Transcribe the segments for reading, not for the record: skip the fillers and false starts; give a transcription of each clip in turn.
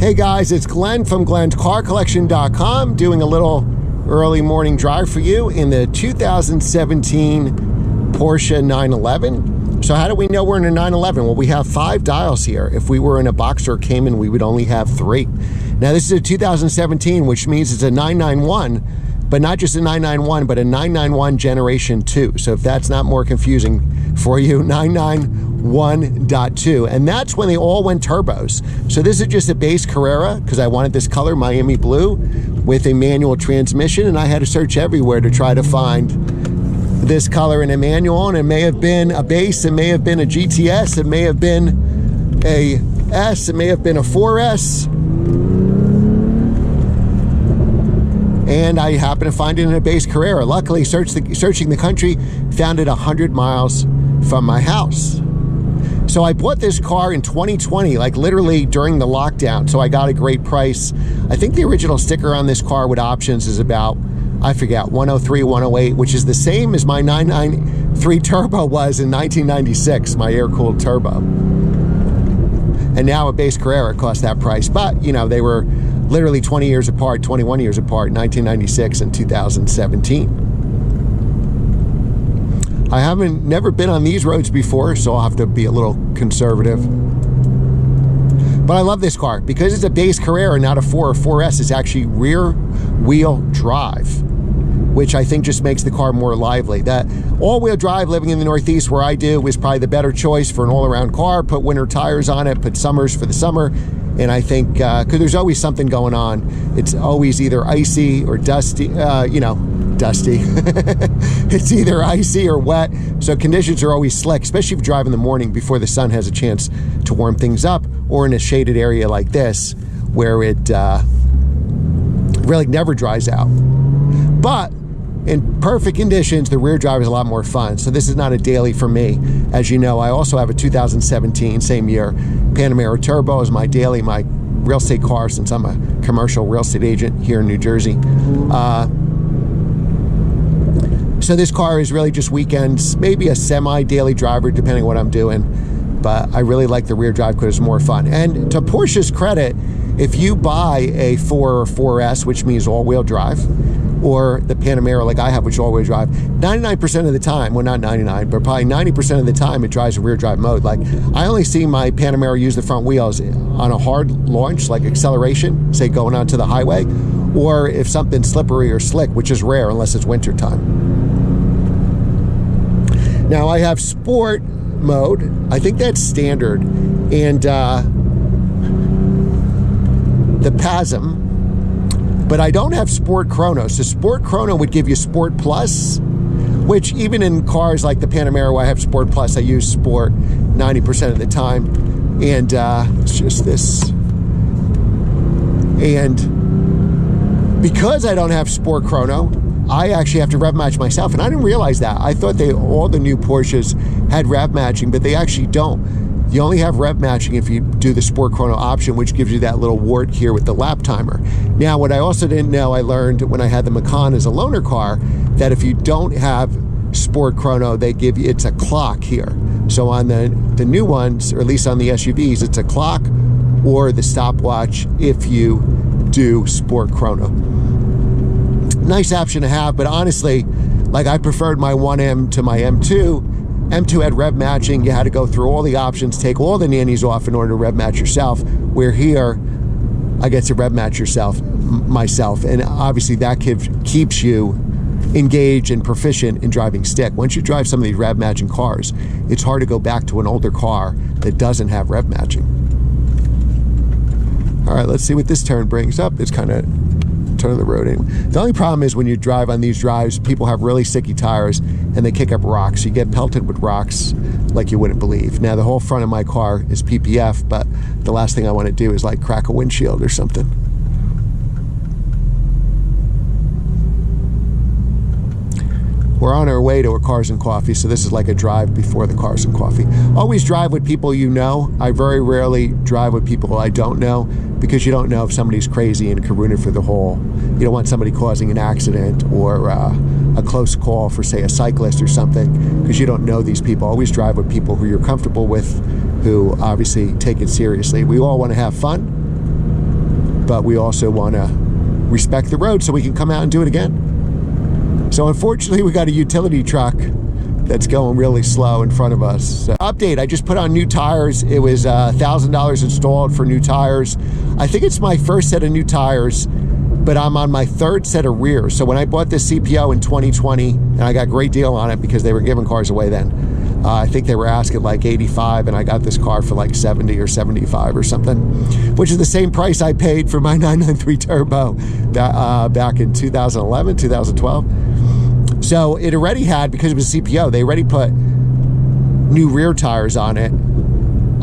Hey guys, it's Glenn from glenscarcollection.com doing a little early morning drive for you in the 2017 Porsche 911. So how do we know we're in a 911? Well, we have 5 dials here. If we were in a Boxer or Cayman, we would only have 3. Now this is a 2017, which means it's a 991, but not just a 991, but a 991 Generation 2. So if that's not more confusing for you, 991.2. And that's when they all went turbos. So this is just a base Carrera, because I wanted this color, Miami blue, with a manual transmission, and I had to search everywhere to try to find this color in a manual, and it may have been a base, it may have been a GTS, it may have been a S, it may have been a 4S. And I happened to find it in a base Carrera. Luckily, searching the country, found it 100 miles from my house. So I bought this car in 2020, like literally during the lockdown, so I got a great price. I think the original sticker on this car with options is about, I forget, 103, 108, which is the same as my 993 Turbo was in 1996, my air-cooled turbo. And now a base Carrera cost that price, but you know, they were literally 20 years apart, 21 years apart, 1996 and 2017. I haven't never been on these roads before, so I'll have to be a little conservative. But I love this car because it's a base Carrera, not a 4 or 4S. It's actually rear wheel drive, which I think just makes the car more lively. That all-wheel drive living in the Northeast where I do is probably the better choice for an all-around car. Put winter tires on it, put summers for the summer. And I think, because there's always something going on. It's always either icy or dusty, dusty. It's either icy or wet. So conditions are always slick, especially if you drive in the morning before the sun has a chance to warm things up, or in a shaded area like this where it really never dries out. But in perfect conditions, the rear drive is a lot more fun. So this is not a daily for me. As you know, I also have a 2017, same year, Panamera Turbo as my daily, my real estate car, since I'm a commercial real estate agent here in New Jersey. So this car is really just weekends, maybe a semi-daily driver, depending on what I'm doing. But I really like the rear drive because it's more fun. And to Porsche's credit, if you buy a 4 or 4S, which means all-wheel drive, or the Panamera like I have, which is all-wheel drive, 99% of the time, well not 99, but probably 90% of the time it drives a rear drive mode. Like I only see my Panamera use the front wheels on a hard launch, like acceleration, say going onto the highway, or if something's slippery or slick, which is rare unless it's winter time. Now I have sport mode, I think that's standard, and the PASM, but I don't have Sport Chrono. So Sport Chrono would give you Sport Plus, which even in cars like the Panamera where I have Sport Plus, I use Sport 90% of the time. And it's just this. And because I don't have Sport Chrono, I actually have to rev match myself. And I didn't realize that. I thought all the new Porsches had rev matching, but they actually don't. You only have rev matching if you do the Sport Chrono option, which gives you that little wart here with the lap timer. Now, what I also didn't know, I learned when I had the Macan as a loaner car, that if you don't have Sport Chrono, they give you, it's a clock here. So on the new ones, or at least on the SUVs, it's a clock or the stopwatch if you do Sport Chrono. Nice option to have, but honestly, like I preferred my 1M to my M2. M2 had rev matching. You had to go through all the options, take all the nannies off in order to rev match yourself, where here I get to rev match myself, and obviously that keeps you engaged and proficient in driving stick. Once you drive some of these rev matching cars, it's hard to go back to an older car that doesn't have rev matching. All right, let's see what this turn brings up. It's kind of turn the road in. The only problem is when you drive on these drives, people have really sticky tires and they kick up rocks. You get pelted with rocks like you wouldn't believe. Now the whole front of my car is PPF, but the last thing I want to do is like crack a windshield or something. We're on our way to a Cars and Coffee, so this is like a drive before the Cars and Coffee. Always drive with people you know. I very rarely drive with people I don't know, because you don't know if somebody's crazy and can ruin it for the whole. You don't want somebody causing an accident or a close call for, say, a cyclist or something, because you don't know these people. Always drive with people who you're comfortable with, who obviously take it seriously. We all want to have fun. but we also want to respect the road so we can come out and do it again. So unfortunately, we got a utility truck that's going really slow in front of us. So, update, I just put on new tires. It was $1,000 installed for new tires. I think it's my first set of new tires, but I'm on my third set of rears. So when I bought this CPO in 2020, and I got a great deal on it because they were giving cars away then, I think they were asking like 85, and I got this car for like 70 or 75 or something, which is the same price I paid for my 993 Turbo back in 2011, 2012. So it already had, because it was CPO, they already put new rear tires on it.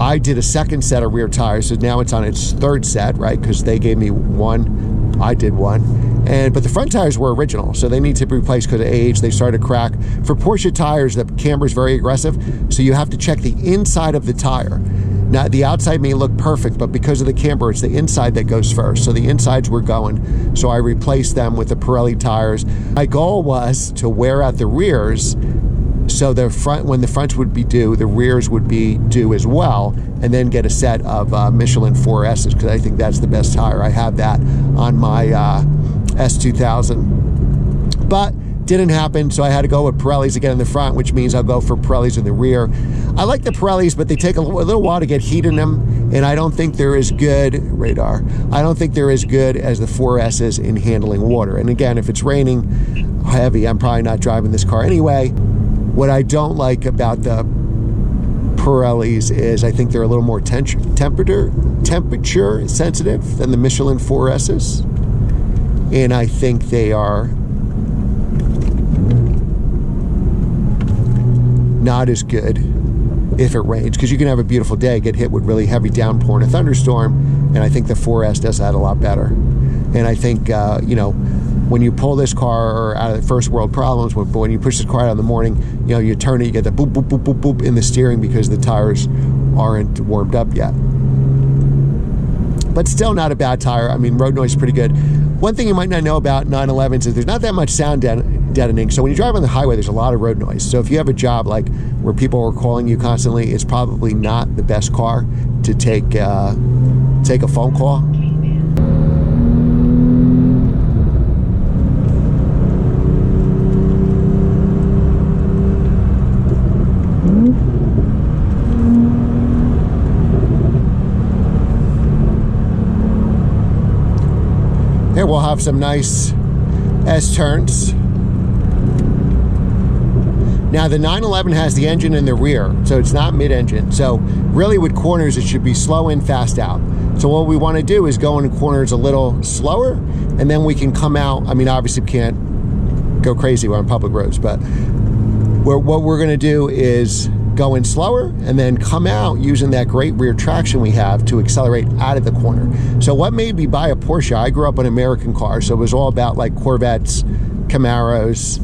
I did a second set of rear tires, so now it's on its third set, right? Because they gave me one, I did one. But the front tires were original, so they need to be replaced because of age. They started to crack. For Porsche tires, the camber is very aggressive, so you have to check the inside of the tire. Now, the outside may look perfect, but because of the camber, it's the inside that goes first. So the insides were going, so I replaced them with the Pirelli tires. My goal was to wear out the rears, so the front, when the fronts would be due, the rears would be due as well, and then get a set of Michelin 4S's, because I think that's the best tire. I have that on my S2000. But didn't happen, so I had to go with Pirellis again in the front, which means I'll go for Pirellis in the rear. I like the Pirellis, but they take a little while to get heat in them, and I don't think they're as good, radar, I don't think they're as good as the 4S's in handling water. And again, if it's raining heavy, I'm probably not driving this car anyway. What I don't like about the Pirellis is I think they're a little more temperature sensitive than the Michelin 4S's. And I think they are not as good if it rains, because you can have a beautiful day, get hit with really heavy downpour and a thunderstorm, and I think the 4S does that a lot better. And I think, you know, when you pull this car out of the first world problems, when you push this car out in the morning, you know, you turn it, you get the boop, boop, boop, boop, boop in the steering because the tires aren't warmed up yet. But still not a bad tire. I mean, road noise is pretty good. One thing you might not know about 911s is there's not that much sound deadening. So when you drive on the highway, there's a lot of road noise. So if you have a job like where people are calling you constantly, it's probably not the best car to take a phone call. Here we'll have some nice S-turns. Now the 911 has the engine in the rear, so it's not mid-engine. So really with corners, it should be slow in, fast out. So what we want to do is go in corners a little slower, and then we can come out. I mean, obviously we can't go crazy on public roads, but what we're going to do is go in slower and then come out using that great rear traction we have to accelerate out of the corner. So what made me buy a Porsche? I grew up in American cars, so it was all about like Corvettes, Camaros,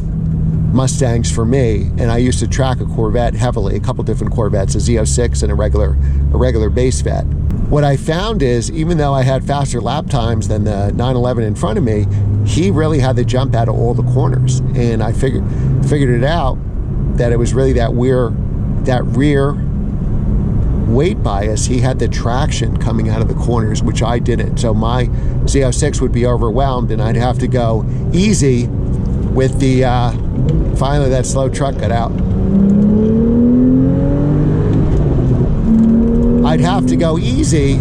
Mustangs for me, and I used to track a Corvette heavily, a couple different Corvettes, a Z06 and a regular base vet. What I found is, even though I had faster lap times than the 911 in front of me, he really had the jump out of all the corners, and I figured it out that it was really that rear weight bias. He had the traction coming out of the corners, which I didn't. So my Z06 would be overwhelmed, and I'd have to go easy with the, finally that slow truck got out. I'd have to go easy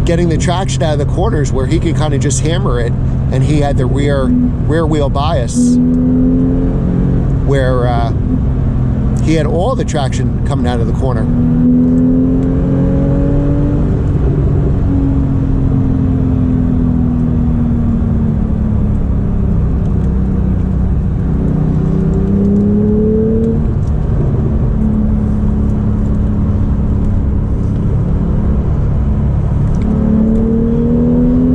getting the traction out of the corners where he could kind of just hammer it, and he had the rear wheel bias where he had all the traction coming out of the corner.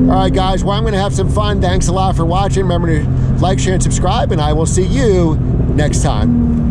All right, guys, well, I'm going to have some fun. Thanks a lot for watching. Remember to like, share, and subscribe, and I will see you next time.